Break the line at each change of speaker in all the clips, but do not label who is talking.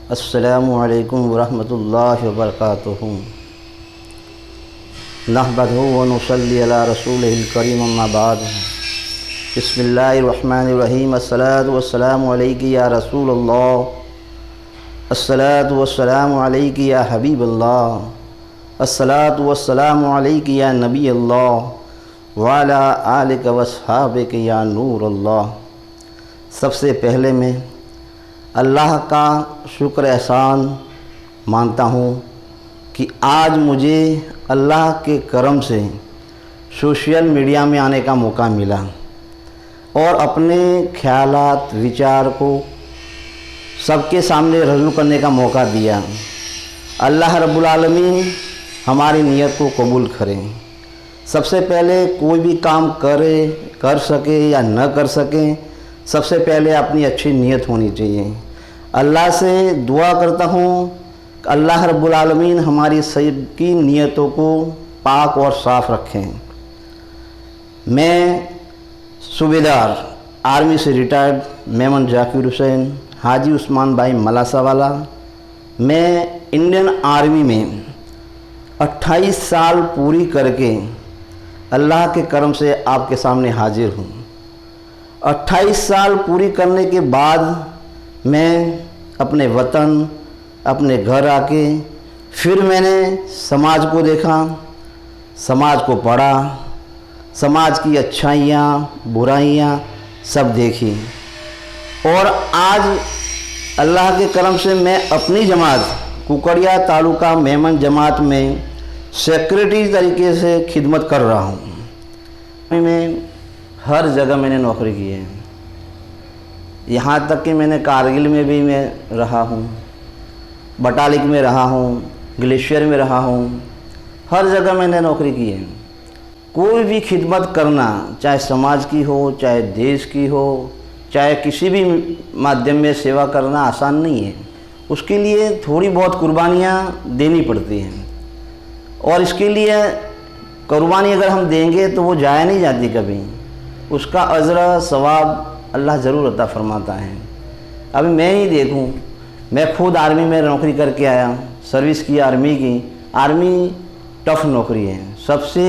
अस्सलामु अलैकुम वरहमतुल्लाहि वबरकातुहू। नहमदुहु व नुसल्ली अला रसूलिहिल करीम अम्मा बाद। बिस्मिल्लाहिर्रहमानिर्रहीम। अस्सलातु वस्सलामु अलैका या रसूलल्लाह, अस्सलातु वस्सलामु अलैका या हबीबल्लाह, अस्सलातु वस्सलामु अलैका या नबीअल्लाह व अला आलिका वस्हाबिका या नूरल्लाह। सबसे पहले मैं अल्लाह का शुक्र एहसान मानता हूँ कि आज मुझे अल्लाह के करम से सोशल मीडिया में आने का मौका मिला और अपने ख्यालात विचार को सबके सामने रजू करने का मौका दिया। अल्लाह रब्बुल आलमीन हमारी नीयत को कबूल करें। सबसे पहले कोई भी काम कर सके या न कर सके, सबसे पहले अपनी अच्छी नीयत होनी चाहिए। अल्लाह से दुआ करता हूँ अल्लाह रब्बुल आलमीन हमारी सबकी नीयतों को पाक और साफ़ रखें। मैं सूबेदार आर्मी से रिटायर्ड मेमन जाकिर हुसैन हाजी उस्मान भाई मलासावाला, मैं इंडियन आर्मी में 28 साल पूरी करके अल्लाह के करम से आपके सामने हाजिर हूँ। 28 साल पूरी करने के बाद मैं अपने वतन, अपने घर आके फिर मैंने समाज को देखा, समाज को पढ़ा, समाज की अच्छाइयाँ बुराइयाँ सब देखी और आज अल्लाह के करम से मैं अपनी जमात कुकड़िया तालुका मेमन जमात में सेक्रेटरी तरीके से खिदमत कर रहा हूँ। मैं हर जगह मैंने नौकरी की है, यहाँ तक कि मैंने कारगिल में भी मैं रहा हूँ, बटालिक में रहा हूँ, ग्लेशियर में रहा हूँ, हर जगह मैंने नौकरी की है। कोई भी खिदमत करना, चाहे समाज की हो, चाहे देश की हो, चाहे किसी भी माध्यम में सेवा करना आसान नहीं है। उसके लिए थोड़ी बहुत कुर्बानियाँ देनी पड़ती हैं और इसके लिए कुर्बानी अगर हम देंगे तो वो जाया नहीं जाती कभी, उसका अजर सवाब अल्लाह ज़रूर अता फरमाता है। अभी मैं ही देखूं, मैं खुद आर्मी में नौकरी करके आया, सर्विस की आर्मी की। आर्मी टफ़ नौकरी है, सबसे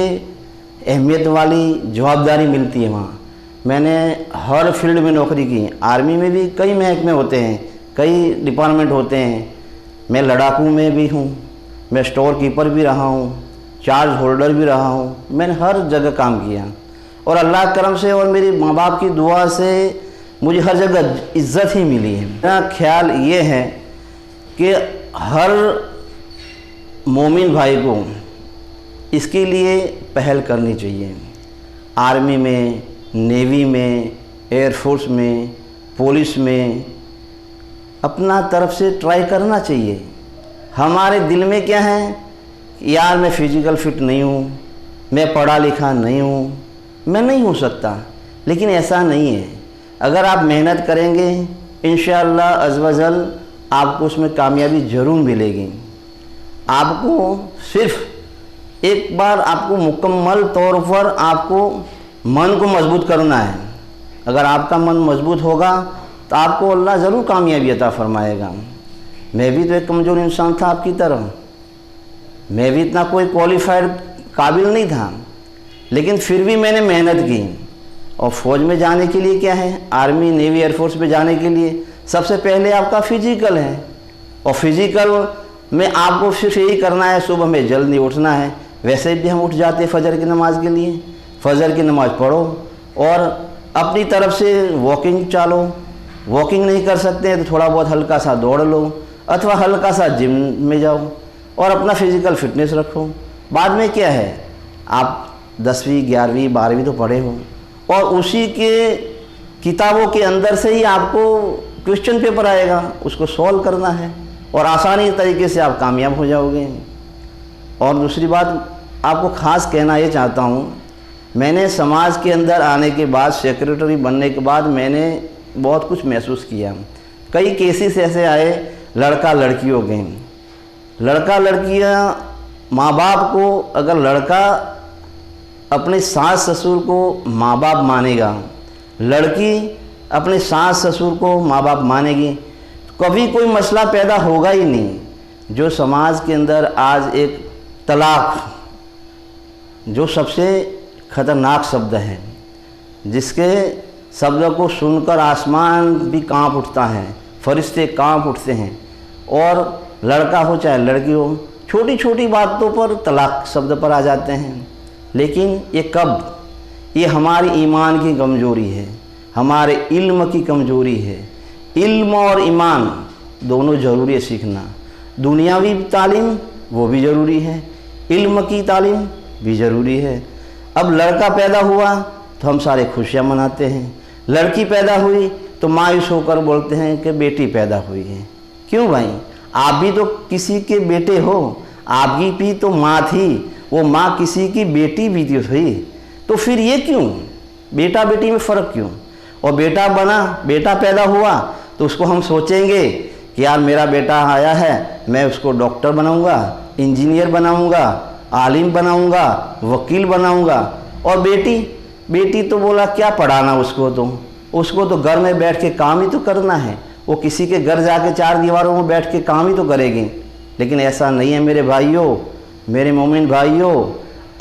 अहमियत वाली जवाबदारी मिलती है वहाँ। मैंने हर फील्ड में नौकरी की। आर्मी में भी कई महकमे होते हैं, कई डिपार्टमेंट होते हैं। मैं लड़ाकू में भी हूँ, मैं स्टोर कीपर भी रहा हूँ, चार्ज होल्डर भी रहा हूँ। मैंने हर जगह काम किया और अल्लाह करम से और मेरे माँ बाप की दुआ से मुझे हर जगह इज़्ज़त ही मिली है। मेरा ख्याल ये है कि हर मोमिन भाई को इसके लिए पहल करनी चाहिए। आर्मी में, नेवी में, एयरफोर्स में, पुलिस में अपना तरफ से ट्राई करना चाहिए। हमारे दिल में क्या है, यार मैं फिज़िकल फिट नहीं हूँ, मैं पढ़ा लिखा नहीं हूँ, मैं नहीं हो सकता। लेकिन ऐसा नहीं है, अगर आप मेहनत करेंगे इंशाअल्लाह अज़्ज़ व जल आपको उसमें कामयाबी ज़रूर मिलेगी। आपको सिर्फ एक बार आपको मुकम्मल तौर पर आपको मन को मजबूत करना है। अगर आपका मन मजबूत होगा तो आपको अल्लाह ज़रूर कामयाबी अता फरमाएगा। मैं भी तो एक कमज़ोर इंसान था आपकी तरह, मैं भी इतना कोई क्वालिफाइड काबिल नहीं था, लेकिन फिर भी मैंने मेहनत की। और फ़ौज में जाने के लिए क्या है, आर्मी नेवी एयरफोर्स में जाने के लिए सबसे पहले आपका फ़िज़िकल है और फिज़िकल में आपको सिर्फ यही करना है, सुबह में जल्दी उठना है। वैसे भी हम उठ जाते हैं फ़जर की नमाज़ के लिए। फ़जर की नमाज़ पढ़ो और अपनी तरफ से वॉकिंग चालो। वॉकिंग नहीं कर सकते हैं तो थोड़ा बहुत हल्का सा दौड़ लो अथवा हल्का सा जिम में जाओ और अपना फ़िज़िकल फ़िटनेस रखो। बाद में क्या है, आप 10वीं 11वीं 12वीं तो पढ़े हो और उसी के किताबों के अंदर से ही आपको क्वेश्चन पेपर आएगा, उसको सॉल्व करना है और आसानी तरीके से आप कामयाब हो जाओगे। और दूसरी बात आपको ख़ास कहना ये चाहता हूँ, मैंने समाज के अंदर आने के बाद, सेक्रेटरी बनने के बाद मैंने बहुत कुछ महसूस किया। कई केसेस ऐसे आए लड़का लड़कियों के, लड़का लड़कियाँ माँ बाप को, अगर लड़का अपने सास ससुर को माँ बाप मानेगा, लड़की अपने सास ससुर को माँ बाप मानेगी, कभी कोई मसला पैदा होगा ही नहीं। जो समाज के अंदर आज एक तलाक, जो सबसे ख़तरनाक शब्द है, जिसके शब्द को सुनकर आसमान भी कांप उठता है, फरिश्ते कांप उठते हैं, और लड़का हो चाहे लड़की हो, छोटी छोटी बातों पर तलाक शब्द पर आ जाते हैं। लेकिन ये कब? ये हमारी ईमान की कमज़ोरी है, हमारे इल्म की कमज़ोरी है। इल्म और ईमान दोनों ज़रूरी है सीखना। दुनियावी तालीम वो भी ज़रूरी है, इल्म की तालीम भी ज़रूरी है। अब लड़का पैदा हुआ तो हम सारे खुशियाँ मनाते हैं, लड़की पैदा हुई तो मायूस होकर बोलते हैं कि बेटी पैदा हुई है। क्यों भाई? आप भी तो किसी के बेटे हो, आपकी भी तो माँ थी, वो माँ किसी की बेटी भी थी, तो फिर ये क्यों? बेटा बेटी में फ़र्क क्यों? और बेटा बना, बेटा पैदा हुआ तो उसको हम सोचेंगे कि यार मेरा बेटा आया है, मैं उसको डॉक्टर बनाऊंगा, इंजीनियर बनाऊंगा, आलिम बनाऊंगा, वकील बनाऊंगा। और बेटी तो बोला क्या पढ़ाना उसको तो घर में बैठ के काम ही तो करना है, वो किसी के घर जाके चार दीवारों में बैठ के काम ही तो करेगी। लेकिन ऐसा नहीं है मेरे भाइयों, मेरे मोमिन भाइयों,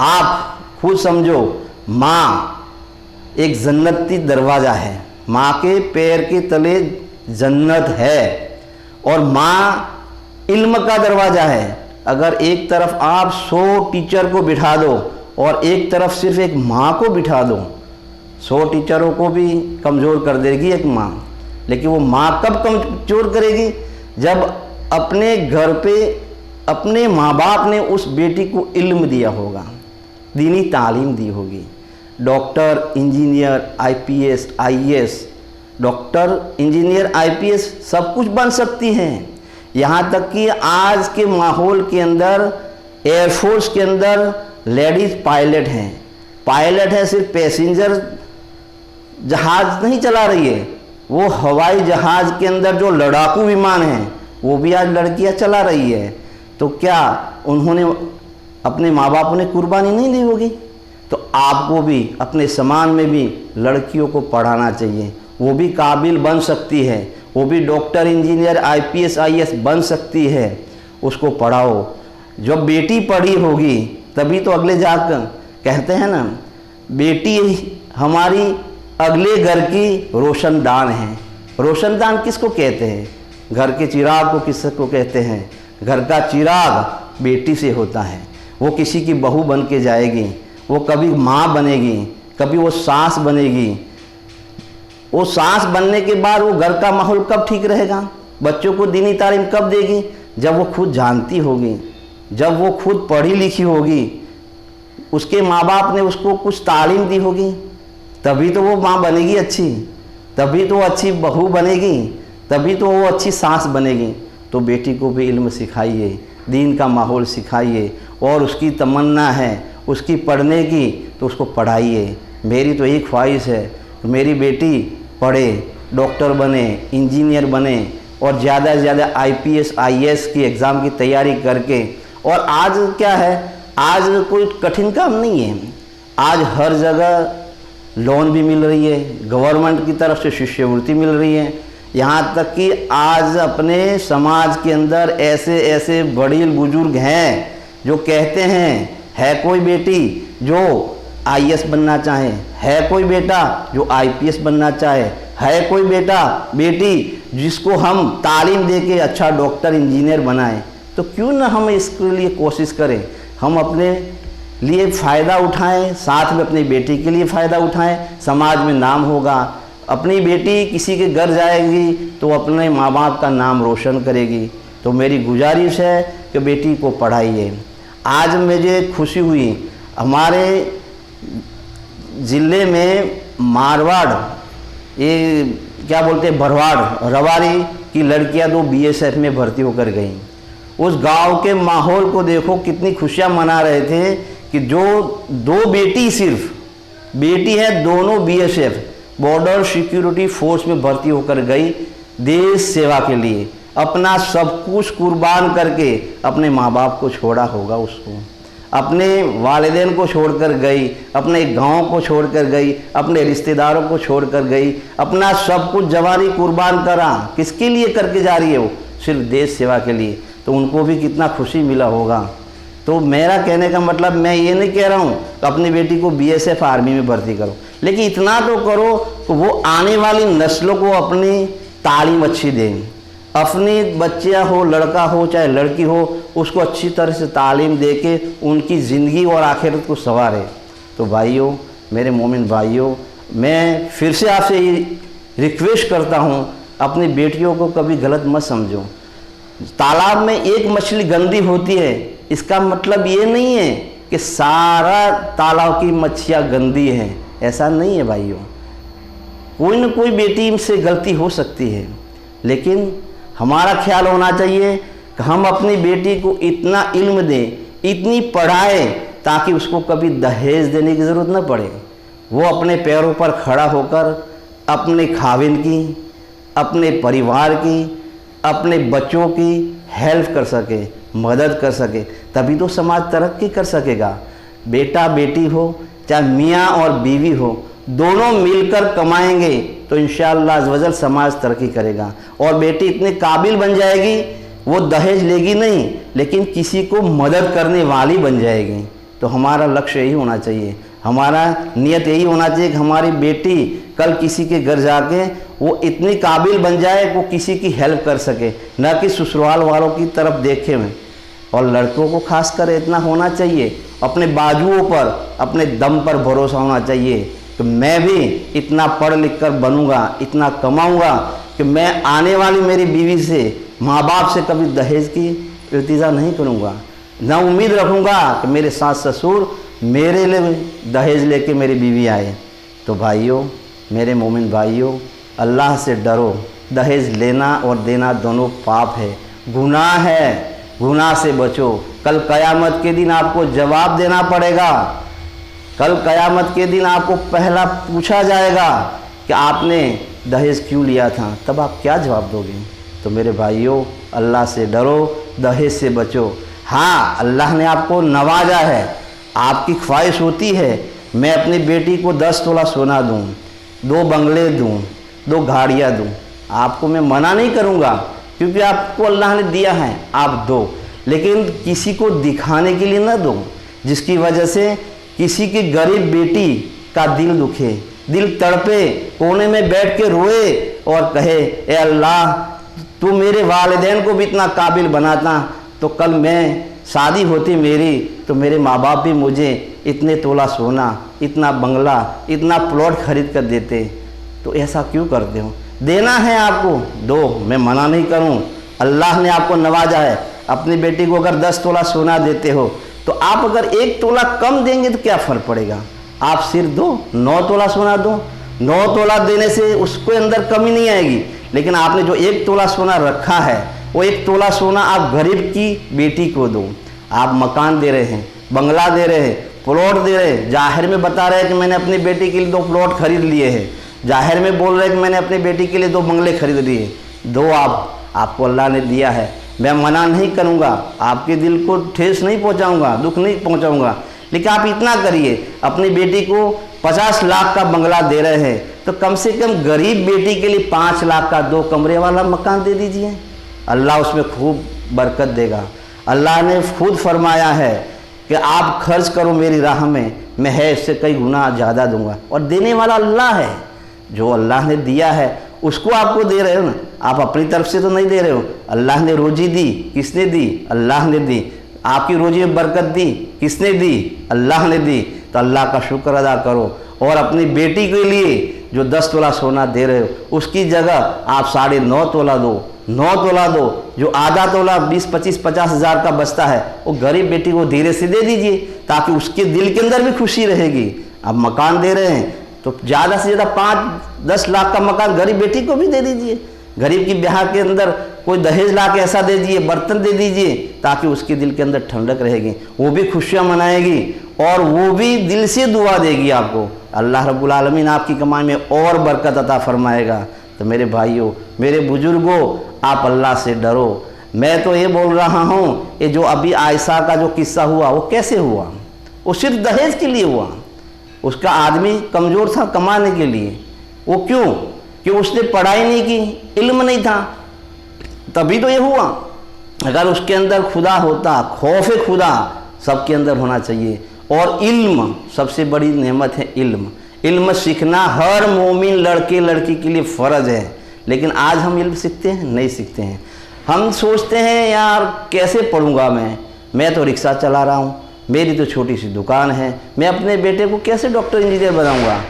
आप खुद समझो, माँ एक जन्नती दरवाज़ा है, माँ के पैर के तले जन्नत है, और माँ इल्म का दरवाज़ा है। अगर एक तरफ आप 100 टीचर को बिठा दो और एक तरफ सिर्फ एक माँ को बिठा दो, 100 टीचरों को भी कमज़ोर कर देगी एक माँ। लेकिन वो माँ कब कमज़ोर करेगी? जब अपने घर पे अपने माँ बाप ने उस बेटी को इल्म दिया होगा, दीनी तालीम दी होगी। Doctor, engineer, IPS, IAS, doctor, engineer, IPS सब कुछ बन सकती हैं। यहाँ तक कि आज के माहौल के अंदर एयरफोर्स के अंदर लेडीज़ पायलट हैं। पायलट है, सिर्फ पैसेंजर जहाज़ नहीं चला रही है, वो हवाई जहाज़ के अंदर जो लड़ाकू विमान हैं वो भी आज लड़कियां चला रही है। तो क्या उन्होंने अपने माँ बाप ने कुर्बानी नहीं दी होगी? तो आपको भी अपने समाज में भी लड़कियों को पढ़ाना चाहिए, वो भी काबिल बन सकती है, वो भी डॉक्टर, इंजीनियर, आईपीएस, आईएएस बन सकती है, उसको पढ़ाओ। जब बेटी पढ़ी होगी तभी तो अगले जाकर कहते हैं ना, बेटी हमारी अगले घर की रोशनदान है। रोशनदान किसको कहते हैं? घर के चिराग को किसको कहते हैं? घर का चिराग बेटी से होता है। वो किसी की बहू बन के जाएगी, वो कभी माँ बनेगी, कभी वो सास बनेगी। वो सास बनने के बाद वो घर का माहौल कब ठीक रहेगा? बच्चों को दीनी तालीम कब देगी? जब वो खुद जानती होगी, जब वो खुद पढ़ी लिखी होगी, उसके माँ बाप ने उसको कुछ तालीम दी होगी, तभी तो वो माँ बनेगी अच्छी, तभी तो वो अच्छी बहू बनेगी, तभी तो वो अच्छी सास बनेगी। तो बेटी को भी इल्म सिखाइए, दीन का माहौल सिखाइए, और उसकी तमन्ना है उसकी पढ़ने की तो उसको पढ़ाइए। मेरी तो यही ख्वाहिश है कि मेरी बेटी पढ़े, डॉक्टर बने, इंजीनियर बने, और ज़्यादा से ज़्यादा आईपीएस, आईएएस की एग्ज़ाम की तैयारी करके। और आज क्या है, आज कोई कठिन काम नहीं है, आज हर जगह लोन भी मिल रही है, गवर्नमेंट की तरफ से शिष्यवृत्ति मिल रही है। यहाँ तक कि आज अपने समाज के अंदर ऐसे ऐसे बड़े बुजुर्ग हैं जो कहते हैं, है कोई बेटी जो आईएएस बनना चाहे, है कोई बेटा जो आईपीएस बनना चाहे, है कोई बेटी जिसको हम तालीम दे के अच्छा डॉक्टर, इंजीनियर बनाएं, तो क्यों ना हम इसके लिए कोशिश करें। हम अपने लिए फ़ायदा उठाएं, साथ में अपनी बेटी के लिए फ़ायदा उठाएं, समाज में नाम होगा। अपनी बेटी किसी के घर जाएगी तो अपने माँ बाप का नाम रोशन करेगी। तो मेरी गुजारिश है कि बेटी को पढ़ाइए। आज मुझे खुशी हुई, हमारे ज़िले में मारवाड़, ये क्या बोलते हैं, भरवाड़, रवारी की लड़कियां 2 बीएसएफ में भर्ती होकर गईं। उस गांव के माहौल को देखो, कितनी खुशियां मना रहे थे कि जो 2 बेटी, सिर्फ बेटी है, दोनों बीएसएफ बॉर्डर सिक्योरिटी फोर्स में भर्ती होकर गई देश सेवा के लिए। अपना सब कुछ कुर्बान करके अपने माँ बाप को छोड़ा होगा उसको। अपने वालिदैन को छोड़कर गई, अपने गांव को छोड़कर गई, अपने रिश्तेदारों को छोड़कर गई, अपना सब कुछ जवानी कुर्बान करा। किसके लिए करके जा रही है वो? सिर्फ देश सेवा के लिए। तो उनको भी कितना खुशी मिला होगा। तो मेरा कहने का मतलब, मैं ये नहीं कह रहा हूँ कि अपनी बेटी को BSF आर्मी में भर्ती करो, लेकिन इतना तो करो कि वो आने वाली नस्लों को अपनी तालीम अच्छी दें। अपनी बच्चियाँ हो, लड़का हो चाहे लड़की हो, उसको अच्छी तरह से तालीम दे के उनकी ज़िंदगी और आखिरत को संवारे। तो भाइयों, मेरे मोमिन भाइयों, मैं फिर से आपसे ये रिक्वेस्ट करता हूँ, अपनी बेटियों को कभी गलत मत समझो। तालाब में एक मछली गंदी होती है, इसका मतलब ये नहीं है कि सारा तालाब की मच्छियाँ गंदी हैं, ऐसा नहीं है भाइयों। कोई न कोई बेटी से गलती हो सकती है, लेकिन हमारा ख्याल होना चाहिए कि हम अपनी बेटी को इतना इल्म दें, इतनी पढ़ाएं, ताकि उसको कभी दहेज देने की ज़रूरत न पड़े। वो अपने पैरों पर खड़ा होकर अपने खाविन की, अपने परिवार की, अपने बच्चों की हेल्प कर सके, मदद कर सके, तभी तो समाज तरक्की कर सकेगा। बेटा बेटी हो चाहे मियाँ और बीवी हो, दोनों मिलकर कमाएंगे तो इंशाअल्लाह अज़्ज़वजल समाज तरक्की करेगा। और बेटी इतनी काबिल बन जाएगी, वो दहेज लेगी नहीं, लेकिन किसी को मदद करने वाली बन जाएगी। तो हमारा लक्ष्य यही होना चाहिए, हमारा नियत यही होना चाहिए कि हमारी बेटी कल किसी के घर जाके वो इतनी काबिल बन जाए वो किसी की हेल्प कर सके, न कि ससुराल वालों की तरफ देखे में। और लड़कों को खासकर इतना होना चाहिए, अपने बाजुओं पर, अपने दम पर भरोसा होना चाहिए कि मैं भी इतना पढ़ लिख कर बनूंगा, इतना कमाऊंगा कि मैं आने वाली मेरी बीवी से, माँ बाप से कभी दहेज की इल्तिजा नहीं करूंगा। ना उम्मीद रखूंगा कि मेरे सास ससुर मेरे लिए दहेज लेके मेरी बीवी आए। तो भाइयों, मेरे मोमिन भाइयों, अल्लाह से डरो। दहेज लेना और देना दोनों पाप है, गुनाह है, गुनाह से बचो। कल क़यामत के दिन आपको जवाब देना पड़ेगा। कल क़यामत के दिन आपको पहला पूछा जाएगा कि आपने दहेज क्यों लिया था, तब आप क्या जवाब दोगे? तो मेरे भाइयों, अल्लाह से डरो, दहेज से बचो। हाँ, अल्लाह ने आपको नवाजा है, आपकी ख्वाहिश होती है मैं अपनी बेटी को 10 तोला सोना दूँ, 2 बंगले दूँ, 2 गाड़ियाँ दूँ। आपको मैं मना नहीं करूँगा, क्योंकि आपको अल्लाह ने दिया है, आप दो, लेकिन किसी को दिखाने के लिए ना दो, जिसकी वजह से किसी की गरीब बेटी का दिल दुखे, दिल तड़पे, कोने में बैठ के रोए और कहे, ए अल्लाह, तू मेरे वालिदैन को भी इतना काबिल बनाता तो कल मैं शादी होती मेरी तो मेरे माँ बाप भी मुझे इतने तोला सोना, इतना बंगला, इतना प्लॉट खरीद कर देते। तो ऐसा क्यों करते हो? देना है आपको, दो, मैं मना नहीं करूं। अल्लाह ने आपको नवाजा है। अपनी बेटी को अगर 10 तोला सोना देते हो तो आप अगर 1 तोला कम देंगे तो क्या फ़र्क पड़ेगा? आप सिर्फ दो, 9 तोला सोना दो। 9 तोला देने से उसके अंदर कमी नहीं आएगी, लेकिन आपने जो 1 तोला सोना रखा है, वो 1 तोला सोना आप गरीब की बेटी को दो। आप मकान दे रहे हैं, बंगला दे रहे हैं, प्लॉट दे रहे हैं, जाहिर में बता रहे हैं कि मैंने अपनी बेटी के लिए 2 प्लॉट खरीद लिए हैं, जाहिर में बोल रहे हैं कि मैंने अपनी बेटी के लिए 2 बंगले खरीद लिए। दो, आपको अल्लाह ने दिया है, मैं मना नहीं करूँगा, आपके दिल को ठेस नहीं पहुँचाऊँगा, दुख नहीं पहुँचाऊँगा, लेकिन आप इतना करिए, अपनी बेटी को 50 लाख का बंगला दे रहे हैं तो कम से कम गरीब बेटी के लिए 5 लाख का 2 कमरे वाला मकान दे दीजिए। अल्लाह उसमें खूब बरकत देगा। अल्लाह ने खुद फरमाया है कि आप खर्च करो मेरी राह में, मैं है इससे कई गुना ज़्यादा दूंगा। और देने वाला अल्लाह है, जो अल्लाह ने दिया है उसको आपको दे रहे हो ना, आप अपनी तरफ से तो नहीं दे रहे हो। अल्लाह ने रोजी दी, किसने दी? अल्लाह ने दी। आपकी रोजी में बरकत दी, किसने दी? अल्लाह ने दी। तो अल्लाह का शुक्र अदा करो। और अपनी बेटी के लिए जो 10 तोला सोना दे रहे हो, उसकी जगह आप 9.5 तोला दो, 9 तोला दो। जो आधा तोला 20, 25, 50 हज़ार का बचता है वो गरीब बेटी को धीरे से दे दीजिए, ताकि उसके दिल के अंदर भी खुशी रहेगी। आप मकान दे रहे हैं तो ज़्यादा से ज़्यादा 5-10 लाख का मकान गरीब बेटी को भी दे दीजिए। गरीब की ब्याह के अंदर कोई दहेज ला के ऐसा दे दीजिए, बर्तन दे दीजिए, ताकि उसके दिल के अंदर ठंडक रहेगी, वो भी खुशियाँ मनाएगी और वो भी दिल से दुआ देगी आपको। अल्लाह रब्बुल आलमीन आपकी कमाई में और बरकत अता फरमाएगा। तो मेरे भाइयों, मेरे बुजुर्गों, आप अल्लाह से डरो। मैं तो ये बोल रहा हूँ, ये जो अभी आयशा का जो किस्सा हुआ वो कैसे हुआ? वो सिर्फ दहेज के लिए हुआ। उसका आदमी कमज़ोर था कमाने के लिए। वो क्यों? कि उसने पढ़ाई नहीं की, इल्म नहीं था, तभी तो ये हुआ। अगर उसके अंदर खुदा होता, खौफ खुदा सबके अंदर होना चाहिए। और इल्म, सबसे बड़ी नेमत है इल्म। इल्म सीखना हर मोमिन लड़के लड़की के लिए फ़र्ज़ है। लेकिन आज हम इल्म सीखते हैं? नहीं सीखते हैं। हम सोचते हैं यार कैसे पढ़ूंगा मैं तो रिक्शा चला रहा हूँ, मेरी तो छोटी सी दुकान है, मैं अपने बेटे को कैसे डॉक्टर इंजीनियर बनाऊंगा?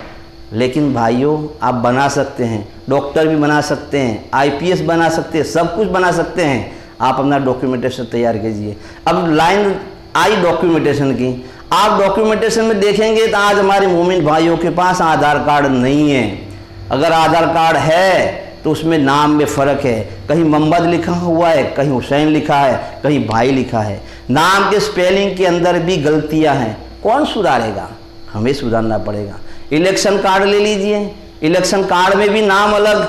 लेकिन भाइयों, आप बना सकते हैं, डॉक्टर भी बना सकते हैं, आईपीएस बना सकते हैं, सब कुछ बना सकते हैं। आप अपना डॉक्यूमेंटेशन तैयार कीजिए। अब लाइन आई डॉक्यूमेंटेशन की। आप डॉक्यूमेंटेशन में देखेंगे तो आज हमारे मोमिन भाइयों के पास आधार कार्ड नहीं है। अगर आधार कार्ड है तो उसमें नाम में फ़र्क है, कहीं मोहम्मद लिखा हुआ है, कहीं हुसैन लिखा है, कहीं भाई लिखा है। नाम के स्पेलिंग के अंदर भी गलतियां हैं। कौन सुधारेगा? हमें सुधारना पड़ेगा। इलेक्शन कार्ड ले लीजिए, इलेक्शन कार्ड में भी नाम अलग,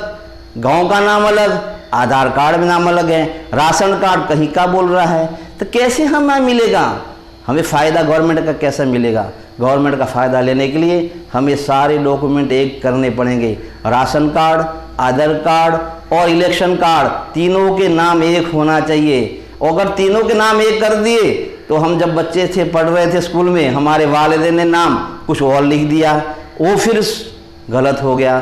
गांव का नाम अलग, आधार कार्ड में नाम अलग है, राशन कार्ड कहीं का बोल रहा है। तो कैसे हमें मिलेगा? हमें फ़ायदा गवर्नमेंट का कैसे मिलेगा? गवर्नमेंट का फ़ायदा लेने के लिए हमें सारे डॉक्यूमेंट एक करने पड़ेंगे। राशन कार्ड, आधार कार्ड और इलेक्शन कार्ड, तीनों के नाम एक होना चाहिए। और अगर तीनों के नाम एक कर दिए तो हम जब बच्चे थे, पढ़ रहे थे स्कूल में, हमारे वालिदैन ने नाम कुछ और लिख दिया, वो फिर गलत हो गया।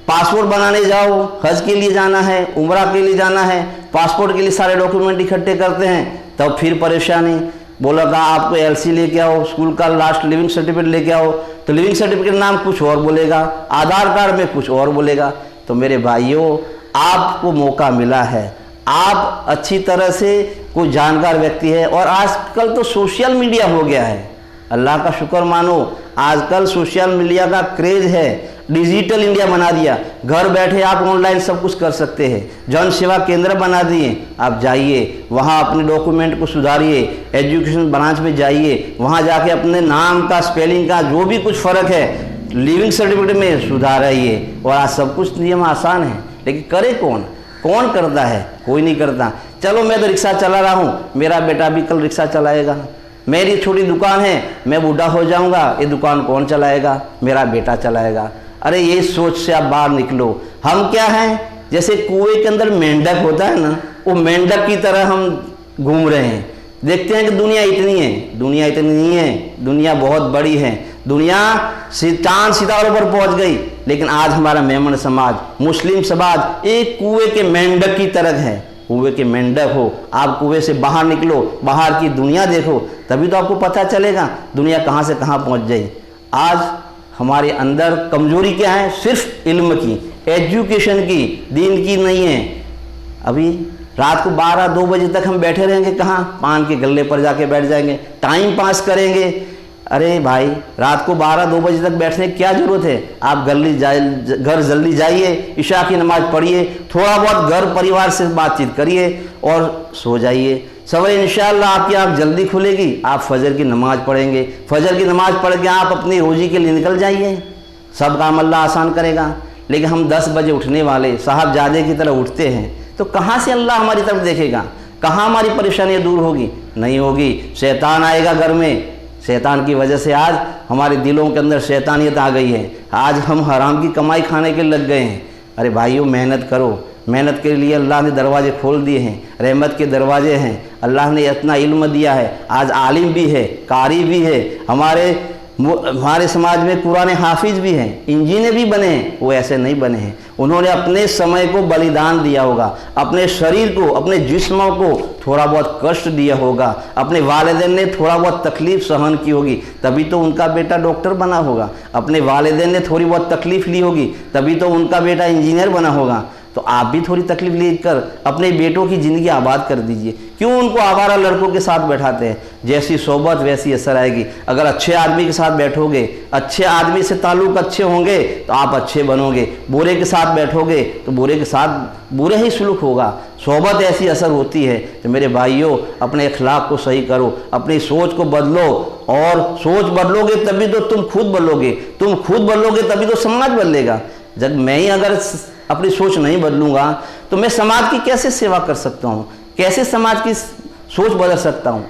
पासपोर्ट बनाने जाओ, हज के लिए जाना है, उम्रा के लिए जाना है, पासपोर्ट के लिए सारे डॉक्यूमेंट इकट्ठे करते हैं, तब फिर परेशानी। बोला कहा आपको एलसी लेके आओ, स्कूल का लास्ट लिविंग सर्टिफिकेट लेके आओ, तो लिविंग सर्टिफिकेट नाम कुछ और बोलेगा, आधार कार्ड में कुछ और बोलेगा। तो मेरे भाइयों, आपको मौका मिला है, आप अच्छी तरह से कोई जानकार व्यक्ति है। और आजकल तो सोशल मीडिया हो गया है, अल्लाह का शुक्र मानो, आजकल सोशल मीडिया का क्रेज़ है, डिजिटल इंडिया बना दिया। घर बैठे आप ऑनलाइन सब कुछ कर सकते हैं। जन सेवा केंद्र बना दिए, आप जाइए वहाँ अपने डॉक्यूमेंट को सुधारिए, एजुकेशन ब्रांच में जाइए, वहाँ जाके अपने नाम का, स्पेलिंग का जो भी कुछ फ़र्क है लिविंग सर्टिफिकेट में सुधारिए। और आज सब कुछ नियम आसान है, लेकिन करे कौन? कौन करता है? कोई नहीं करता। चलो मैं तो रिक्शा चला रहा हूँ, मेरा बेटा भी कल रिक्शा चलाएगा। मेरी छोटी दुकान है, मैं बूढ़ा हो जाऊंगा, ये दुकान कौन चलाएगा? मेरा बेटा चलाएगा। अरे ये सोच से आप बाहर निकलो। हम क्या हैं? जैसे कुएं के अंदर मेंढक होता है ना, वो मेंढक की तरह हम घूम रहे हैं। देखते हैं कि दुनिया इतनी है, दुनिया इतनी नहीं है, दुनिया बहुत बड़ी है, दुनिया चांद सितारों पर पहुंच गई। लेकिन आज हमारा मेमन समाज, मुस्लिम समाज एक कुएं के मेंढक की तरह है। कुएं के मेंढक हो, आप कुएं से बाहर निकलो, बाहर की दुनिया देखो, तभी तो आपको पता चलेगा दुनिया कहाँ से कहाँ पहुँच गई। आज हमारे अंदर कमजोरी क्या है? सिर्फ इल्म की, एजुकेशन की, दीन की नहीं है। अभी रात को 12-2 बजे तक हम बैठे रहेंगे, कहाँ? पान के गल्ले पर जाके बैठ जाएंगे, टाइम पास करेंगे। अरे भाई, रात को 12-2 बजे तक बैठने की क्या ज़रूरत है? आप घर जल्दी जाइए, इशा की नमाज़ पढ़िए, थोड़ा बहुत घर परिवार से बातचीत करिए और सो जाइए। सवेरे इंशाअल्लाह आपकी आँख जल्दी खुलेगी, आप फजर की नमाज़ पढ़ेंगे, फजर की नमाज़ पढ़ के आप अपनी रोज़ी के लिए निकल जाइए, सब काम अल्लाह आसान करेगा। लेकिन हम 10 बजे उठने वाले साहबजादे की तरह उठते हैं, तो कहाँ से अल्लाह हमारी तरफ देखेगा? कहाँ हमारी परेशानियाँ दूर होगी? नहीं होगी। शैतान आएगा घर में। शैतान की वजह से आज हमारे दिलों के अंदर शैतानियत आ गई है। आज हम हराम की कमाई खाने के लग गए हैं। अरे भाइयों, मेहनत करो। मेहनत के लिए अल्लाह ने दरवाजे खोल दिए हैं, रहमत के दरवाजे हैं। अल्लाह ने इतना इल्म दिया है, आज आलिम भी है, कारी भी है, हमारे समाज में कुरान हाफिज भी हैं, इंजीनियर भी बने हैं। वो ऐसे नहीं बने हैं, उन्होंने अपने समय को बलिदान दिया होगा, अपने शरीर को, अपने जिस्म को थोड़ा बहुत कष्ट दिया होगा, अपने वालिदैन ने थोड़ा बहुत तकलीफ़ सहन की होगी, तभी तो उनका बेटा डॉक्टर बना होगा। अपने वालिदैन ने थोड़ी बहुत तकलीफ़ ली होगी, तभी तो उनका बेटा इंजीनियर बना होगा। तो आप भी थोड़ी तकलीफ लेकर अपने बेटों की ज़िंदगी आबाद कर दीजिए। क्यों उनको आवारा लड़कों के साथ बैठाते हैं? जैसी सोबत वैसी असर आएगी। अगर अच्छे आदमी के साथ बैठोगे, अच्छे आदमी से ताल्लुक़ अच्छे होंगे तो आप अच्छे बनोगे। बुरे के साथ बैठोगे तो बुरे के साथ बुरे ही सुलूक होगा। सोबत ऐसी असर होती है। तो मेरे भाइयों, अपने अखलाक को सही करो, अपनी सोच को बदलो, और सोच बदलोगे तभी तो तुम खुद बदलोगे, तुम खुद बदलोगे तभी तो समाज बदलेगा। जब मैं ही अगर अपनी सोच नहीं बदलूंगा तो मैं समाज की कैसे सेवा कर सकता हूँ? कैसे समाज की सोच बदल सकता हूँ?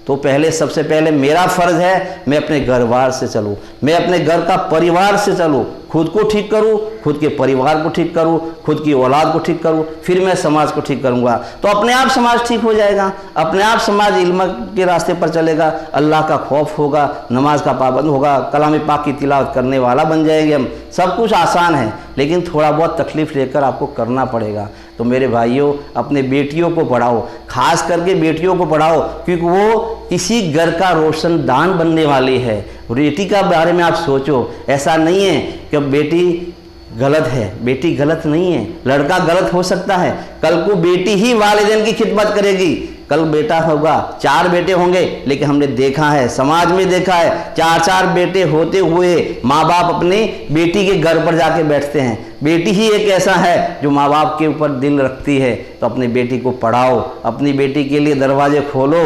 तो पहले सबसे पहले मेरा फ़र्ज़ है मैं अपने घरवार से चलूँ, मैं अपने घर का परिवार से चलूँ, खुद को ठीक करूँ, खुद के परिवार को ठीक करूँ, खुद की औलाद को ठीक करूँ, फिर मैं समाज को ठीक करूँगा। तो अपने आप समाज ठीक हो जाएगा, अपने आप समाज इल्म के रास्ते पर चलेगा, अल्लाह का खौफ होगा, नमाज का पाबंद होगा, कलाम पाक की तिलावत करने वाला बन जाएंगे हम। सब कुछ आसान है, लेकिन थोड़ा बहुत तकलीफ़ लेकर आपको करना पड़ेगा। तो मेरे भाइयों, अपने बेटियों को पढ़ाओ, खास करके बेटियों को पढ़ाओ, क्योंकि वो किसी घर का रोशनदान बनने वाली है। बेटी का बारे में आप सोचो, ऐसा नहीं है कि बेटी गलत है, बेटी गलत नहीं है, लड़का गलत हो सकता है, कल को बेटी ही वालिदैन की खिदमत करेगी, कल बेटा होगा, 4 बेटे होंगे, लेकिन हमने देखा है, समाज में देखा है, 4-4 बेटे होते हुए माँ बाप अपने बेटी के घर पर जाके बैठते हैं। बेटी ही एक ऐसा है जो माँ बाप के ऊपर दिल रखती है। तो अपनी बेटी को पढ़ाओ, अपनी बेटी के लिए दरवाजे खोलो।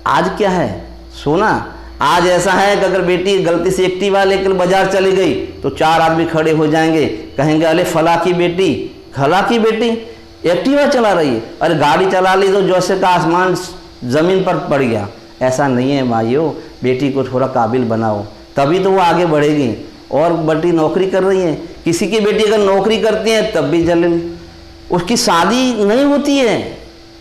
आज क्या है, सोना, आज ऐसा है कि अगर बेटी गलती से एक्टिवा लेकर बाजार चली गई तो 4 आदमी खड़े हो जाएंगे, कहेंगे अरे फला की बेटी, खला की बेटी एक्टिवा चला रही है, अरे गाड़ी चला ली तो जैसे का आसमान ज़मीन पर पड़ गया। ऐसा नहीं है भाइयों, बेटी को थोड़ा काबिल बनाओ, तभी तो वो आगे बढ़ेगी। और बेटी नौकरी कर रही है, किसी की बेटी अगर नौकरी करती है तब भी जलन, उसकी शादी नहीं होती है।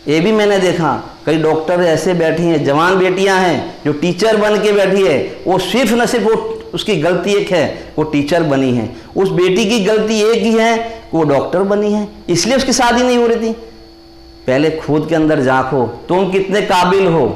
ये भी मैंने देखा, कई डॉक्टर ऐसे बैठी हैं, जवान बेटियां हैं जो टीचर बन के बैठी है, वो सिर्फ न सिर्फ वो उसकी गलती एक है, वो टीचर बनी है। उस बेटी की गलती एक ही है, वो डॉक्टर बनी है, इसलिए उसकी शादी नहीं हो रही थी। पहले खुद के अंदर झांको, तुम कितने काबिल हो।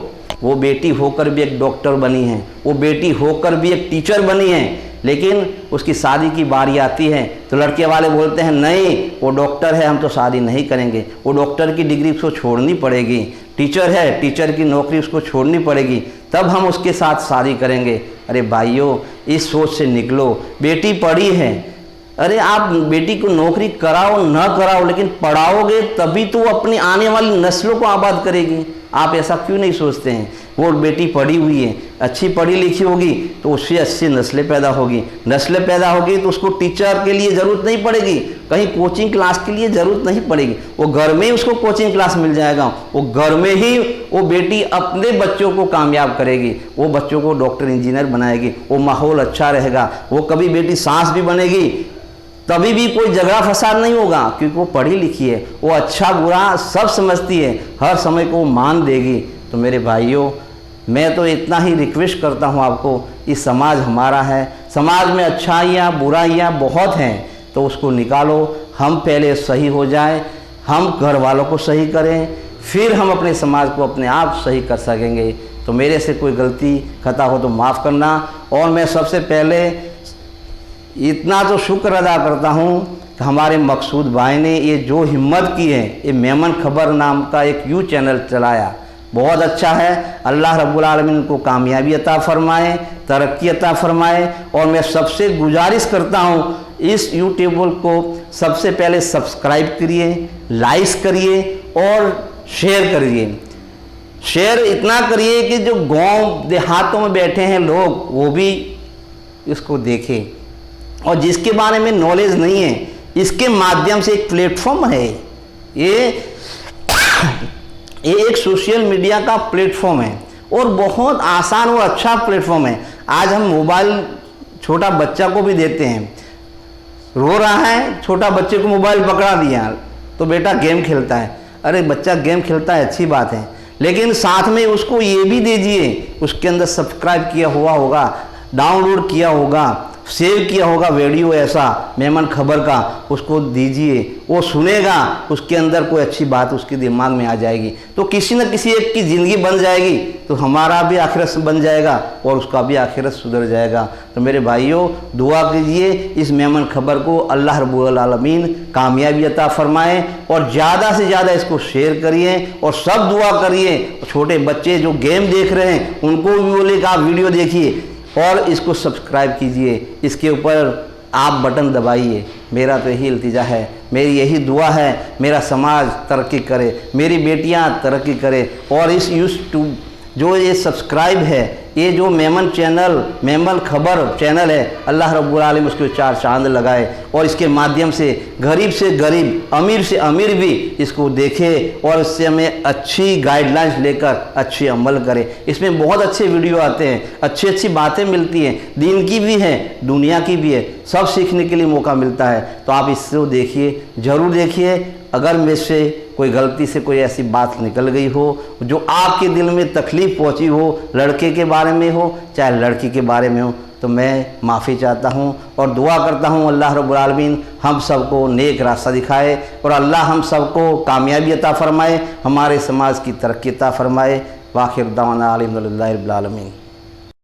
वो बेटी होकर भी एक डॉक्टर बनी है, वो बेटी होकर भी एक टीचर बनी है, लेकिन उसकी शादी की बारी आती है तो लड़के वाले बोलते हैं नहीं वो डॉक्टर है, हम तो शादी नहीं करेंगे, वो डॉक्टर की डिग्री उसको छोड़नी पड़ेगी, टीचर है, टीचर की नौकरी उसको छोड़नी पड़ेगी, तब हम उसके साथ शादी करेंगे। अरे भाइयों, इस सोच से निकलो। बेटी पढ़ी है, अरे आप बेटी को नौकरी कराओ न कराओ, लेकिन पढ़ाओगे तभी तो वो अपनी आने वाली नस्लों को आबाद करेगी। आप ऐसा क्यों नहीं सोचते हैं? वो बेटी पढ़ी हुई है, अच्छी पढ़ी लिखी होगी तो उससे अच्छी नस्लें पैदा होगी, नस्लें पैदा होगी तो उसको टीचर के लिए ज़रूरत नहीं पड़ेगी, कहीं कोचिंग क्लास के लिए ज़रूरत नहीं पड़ेगी, वो घर में ही उसको कोचिंग क्लास मिल जाएगा, वो घर में ही वो बेटी अपने बच्चों को कामयाब करेगी, वो बच्चों को डॉक्टर इंजीनियर बनाएगी, वो माहौल अच्छा रहेगा। वो कभी बेटी सास भी बनेगी, तभी भी कोई झगड़ा फसाद नहीं होगा, क्योंकि वो पढ़ी लिखी है, वो अच्छा बुरा सब समझती है, हर समय को मान देगी। तो मेरे भाइयों, मैं तो इतना ही रिक्वेस्ट करता हूँ आपको, इस समाज हमारा है, समाज में अच्छाइयाँ बुराइयाँ बहुत हैं, तो उसको निकालो। हम पहले सही हो जाएं, हम घर वालों को सही करें, फिर हम अपने समाज को अपने आप सही कर सकेंगे। तो मेरे से कोई गलती खता हो तो माफ़ करना। और मैं सबसे पहले इतना तो शुक्र अदा करता हूँ कि हमारे मकसूद भाई ने ये जो हिम्मत की है, ये मेमन खबर नाम का एक यू चैनल चलाया, बहुत अच्छा है। अल्लाह रब्बुल आलमीन को कामयाबी अता फरमाए, तरक्की अता फरमाए। और मैं सबसे गुजारिश करता हूँ, इस यूट्यूब को सबसे पहले सब्सक्राइब करिए, लाइक करिए और शेयर करिए। शेयर इतना करिए कि जो गांव देहातों में बैठे हैं लोग, वो भी इसको देखें, और जिसके बारे में नॉलेज नहीं है, इसके माध्यम से एक प्लेटफॉर्म है, ये एक सोशल मीडिया का प्लेटफॉर्म है और बहुत आसान और अच्छा प्लेटफॉर्म है। आज हम मोबाइल छोटा बच्चा को भी देते हैं, रो रहा है, छोटा बच्चे को मोबाइल पकड़ा दिया तो बेटा गेम खेलता है। अरे बच्चा गेम खेलता है अच्छी बात है, लेकिन साथ में उसको ये भी दीजिए, उसके अंदर सब्सक्राइब किया हुआ होगा, डाउनलोड किया होगा, सेव किया होगा वीडियो ऐसा मेमन खबर का, उसको दीजिए, वो सुनेगा, उसके अंदर कोई अच्छी बात उसके दिमाग में आ जाएगी, तो किसी न किसी एक की ज़िंदगी बन जाएगी, तो हमारा भी आखिरत बन जाएगा और उसका भी आखिरत सुधर जाएगा। तो मेरे भाइयों, दुआ कीजिए इस मेमन खबर को अल्लाह रब्बुल आलमीन कामयाबी अता फरमाए, और ज़्यादा से ज़्यादा इसको शेयर करिए और सब दुआ करिए। छोटे बच्चे जो गेम देख रहे हैं उनको भी बोले कि आप वीडियो देखिए और इसको सब्सक्राइब कीजिए, इसके ऊपर आप बटन दबाइए। मेरा तो यही इल्तिजा है, मेरी यही दुआ है, मेरा समाज तरक्की करे, मेरी बेटियां तरक्की करे, और इस यूट्यूब जो ये सब्सक्राइब है ये जो मेमन चैनल, मेमन खबर चैनल है, अल्लाह रब्बुल आलमीन उसके 4 चांद लगाए और इसके माध्यम से गरीब, अमीर से अमीर भी इसको देखे और इससे हमें अच्छी गाइडलाइंस लेकर अच्छे अमल करें। इसमें बहुत अच्छे वीडियो आते हैं, अच्छी बातें मिलती हैं, दीन की भी हैं, दुनिया की भी है, सब सीखने के लिए मौका मिलता है। तो आप इसको देखिए, ज़रूर देखिए। अगर मेरे से कोई गलती से कोई ऐसी बात निकल गई हो जो आपके दिल में तकलीफ़ पहुंची हो, लड़के के बारे में हो चाहे लड़की के बारे में हो, तो मैं माफ़ी चाहता हूं और दुआ करता हूं अल्लाह रब्बुल आलमीन हम सबको नेक रास्ता दिखाए और अल्लाह हम सबको कामयाबी अता फ़रमाए, हमारे समाज की तरक्की अता फ़रमाए। वाखिर दावाना अल्हम्दुलिल्लाहि रब्बिल आलमीन।